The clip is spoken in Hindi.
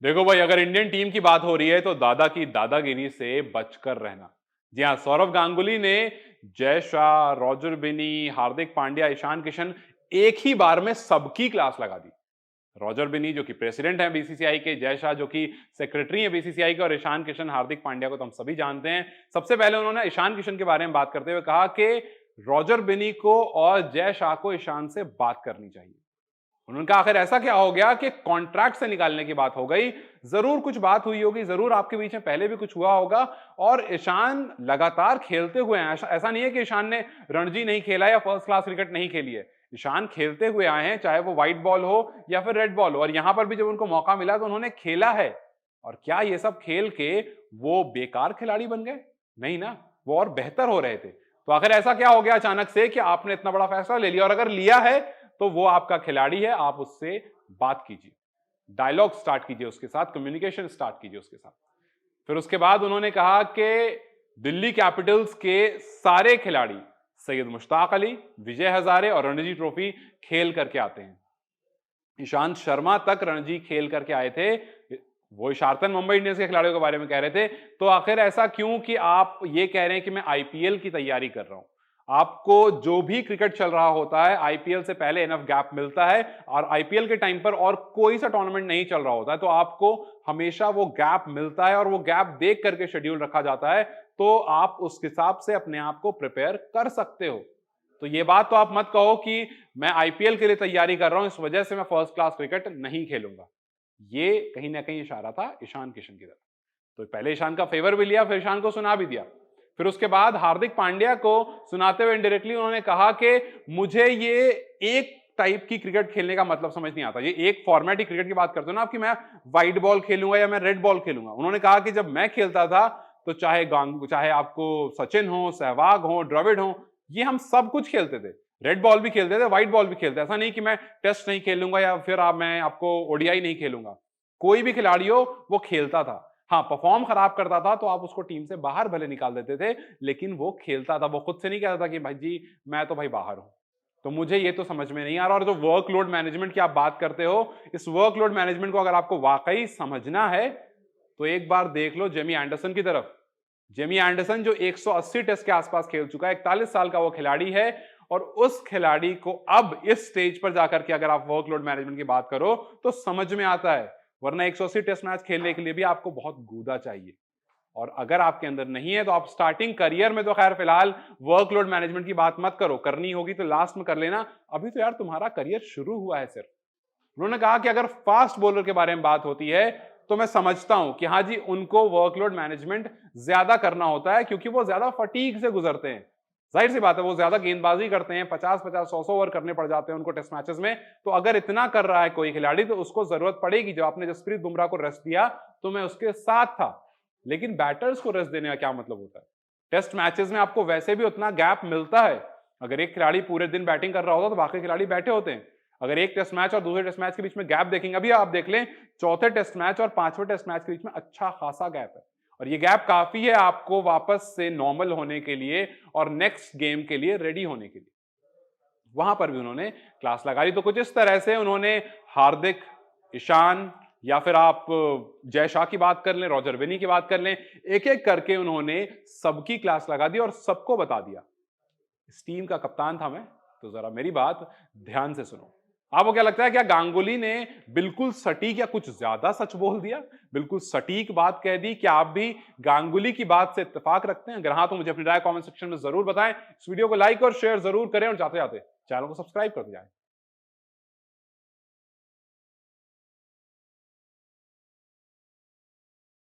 देखो भाई, अगर इंडियन टीम की बात हो रही है तो दादा की दादागिरी से बचकर रहना। जी हाँ, सौरव गांगुली ने जय शाह, रॉजर बिनी, हार्दिक पांड्या, ईशान किशन एक ही बार में सबकी क्लास लगा दी। रॉजर बिनी जो कि प्रेसिडेंट है बीसीसीआई के, जय शाह जो कि सेक्रेटरी है बीसीसीआई के, और ईशान किशन, हार्दिक पांड्या को तो हम सभी जानते हैं। सबसे पहले उन्होंने ईशान किशन के बारे में बात करते हुए कहा कि रॉजर बिनी को और जय शाह को ईशान से बात करनी चाहिए। उन्होंने कहा आखिर ऐसा क्या हो गया कि कॉन्ट्रैक्ट से निकालने की बात हो गई। जरूर कुछ बात हुई होगी, जरूर आपके बीच में पहले भी कुछ हुआ होगा। और ईशान लगातार खेलते हुए हैं। ऐसा नहीं है कि ईशान ने रणजी नहीं खेला या फर्स्ट क्लास क्रिकेट नहीं खेली है। ईशान खेलते हुए आए हैं, चाहे वो व्हाइट बॉल हो या फिर रेड बॉल हो, और यहां पर भी जब उनको मौका मिला तो उन्होंने खेला है। और क्या ये सब खेल के वो बेकार खिलाड़ी बन गए? नहीं ना, वो और बेहतर हो रहे थे। तो आखिर ऐसा क्या हो गया अचानक से कि आपने इतना बड़ा फैसला ले लिया? और अगर लिया है तो वो आपका खिलाड़ी है, आप उससे बात कीजिए, डायलॉग स्टार्ट कीजिए उसके साथ, कम्युनिकेशन स्टार्ट कीजिए उसके साथ। फिर उसके बाद उन्होंने कहा कि दिल्ली कैपिटल्स के सारे खिलाड़ी सैयद मुश्ताक अली, विजय हजारे और रणजी ट्रॉफी खेल करके आते हैं। ईशांत शर्मा तक रणजी खेल करके आए थे। वो इशारतन मुंबई इंडियंस के खिलाड़ियों के बारे में कह रहे थे। तो आखिर ऐसा क्यों कि आप ये कह रहे हैं कि मैं आईपीएल की तैयारी कर रहा हूं? आपको जो भी क्रिकेट चल रहा होता है, आईपीएल से पहले इनफ गैप मिलता है, और आईपीएल के टाइम पर और कोई सा टूर्नामेंट नहीं चल रहा होता है, तो आपको हमेशा वो गैप मिलता है और वो गैप देख करके शेड्यूल रखा जाता है। तो आप उस हिसाब से अपने आप को प्रिपेयर कर सकते हो। तो ये बात तो आप मत कहो कि मैं आईपीएल के लिए तैयारी कर रहा हूं, इस वजह से मैं फर्स्ट क्लास क्रिकेट नहीं खेलूंगा। ये कहीं ना कहीं इशारा था ईशान किशन की तरफ। तो पहले ईशान का फेवर भी लिया, फिर ईशान को सुना भी दिया। फिर उसके बाद हार्दिक पांड्या को सुनाते हुए इनडायरेक्टली उन्होंने कहा कि मुझे ये एक टाइप की क्रिकेट खेलने का मतलब समझ नहीं आता। ये एक फॉर्मेट की क्रिकेट की बात करते हो ना आप, कि मैं व्हाइट बॉल खेलूंगा या मैं रेड बॉल खेलूंगा। उन्होंने कहा कि जब मैं खेलता था तो चाहे आपको सचिन हो, सहवाग हो, द्रविड़ हो, ये हम सब कुछ खेलते थे। रेड बॉल भी खेलते थे, व्हाइट बॉल भी खेलते थे। ऐसा नहीं कि मैं टेस्ट नहीं खेलूंगा या फिर मैं आपको ओडीआई नहीं खेलूंगा। कोई भी खिलाड़ी हो वो खेलता था। हाँ, परफॉर्म खराब करता था तो आप उसको टीम से बाहर भले निकाल देते थे, लेकिन वो खेलता था। वो खुद से नहीं कहता था कि भाई जी मैं तो भाई बाहर हूं। तो मुझे ये तो समझ में नहीं आ रहा। और जो वर्कलोड मैनेजमेंट की आप बात करते हो, इस वर्कलोड मैनेजमेंट को अगर आपको वाकई समझना है तो एक बार देख लो जेमी एंडरसन की तरफ। जेमी एंडरसन जो 180 टेस्ट के आसपास खेल चुका है, 41 साल का वो खिलाड़ी है। और उस खिलाड़ी को अब इस स्टेज पर जाकर के अगर आप वर्कलोड मैनेजमेंट की बात करो तो समझ में आता है। वरना 180 टेस्ट मैच खेलने के लिए भी आपको बहुत गूदा चाहिए। और अगर आपके अंदर नहीं है तो आप स्टार्टिंग करियर में तो खैर फिलहाल वर्कलोड मैनेजमेंट की बात मत करो, करनी होगी तो लास्ट में कर लेना। अभी तो यार तुम्हारा करियर शुरू हुआ है सिर्फ। उन्होंने कहा कि अगर फास्ट बॉलर के बारे में बात होती है तो मैं समझता हूं कि हाँ जी, उनको वर्कलोड मैनेजमेंट ज्यादा करना होता है, क्योंकि वो ज्यादा फटीग से गुजरते हैं। जाहिर सी बात है, वो ज्यादा गेंदबाजी करते हैं, 50-50, 100-100 ओवर करने पड़ जाते हैं उनको टेस्ट मैचेस में। तो अगर इतना कर रहा है कोई खिलाड़ी तो उसको जरूरत पड़ेगी। जब आपने जसप्रीत बुमराह को रेस्ट दिया तो मैं उसके साथ था, लेकिन बैटर्स को रेस्ट देने का क्या मतलब होता है? टेस्ट मैचेस में आपको वैसे भी उतना गैप मिलता है। अगर एक खिलाड़ी पूरे दिन बैटिंग कर रहा होता तो बाकी खिलाड़ी बैठे होते हैं। अगर एक टेस्ट मैच और दूसरे टेस्ट मैच के बीच में गैप देखेंगे, अभी आप देख लें, चौथे टेस्ट मैच और पांचवें टेस्ट मैच के बीच में अच्छा खासा गैप है। और ये गैप काफी है आपको वापस से नॉर्मल होने के लिए और नेक्स्ट गेम के लिए रेडी होने के लिए। वहां पर भी उन्होंने क्लास लगाई। तो कुछ इस तरह से उन्होंने हार्दिक, ईशान, या फिर आप जय शाह की बात कर लें, रॉजर बिनी की बात कर लें, एक एक करके उन्होंने सबकी क्लास लगा दी और सबको बता दिया। इस टीम का कप्तान था मैं, तो जरा मेरी बात ध्यान से सुनो। आपको क्या लगता है, क्या गांगुली ने बिल्कुल सटीक या कुछ ज्यादा सच बोल दिया, बिल्कुल सटीक बात कह दी? क्या आप भी गांगुली की बात से इत्तेफाक रखते हैं? अगर हाँ तो मुझे अपनी राय कमेंट सेक्शन में जरूर बताएं। इस वीडियो को लाइक और शेयर जरूर करें और जाते जाते चैनल को सब्सक्राइब करते जाएं।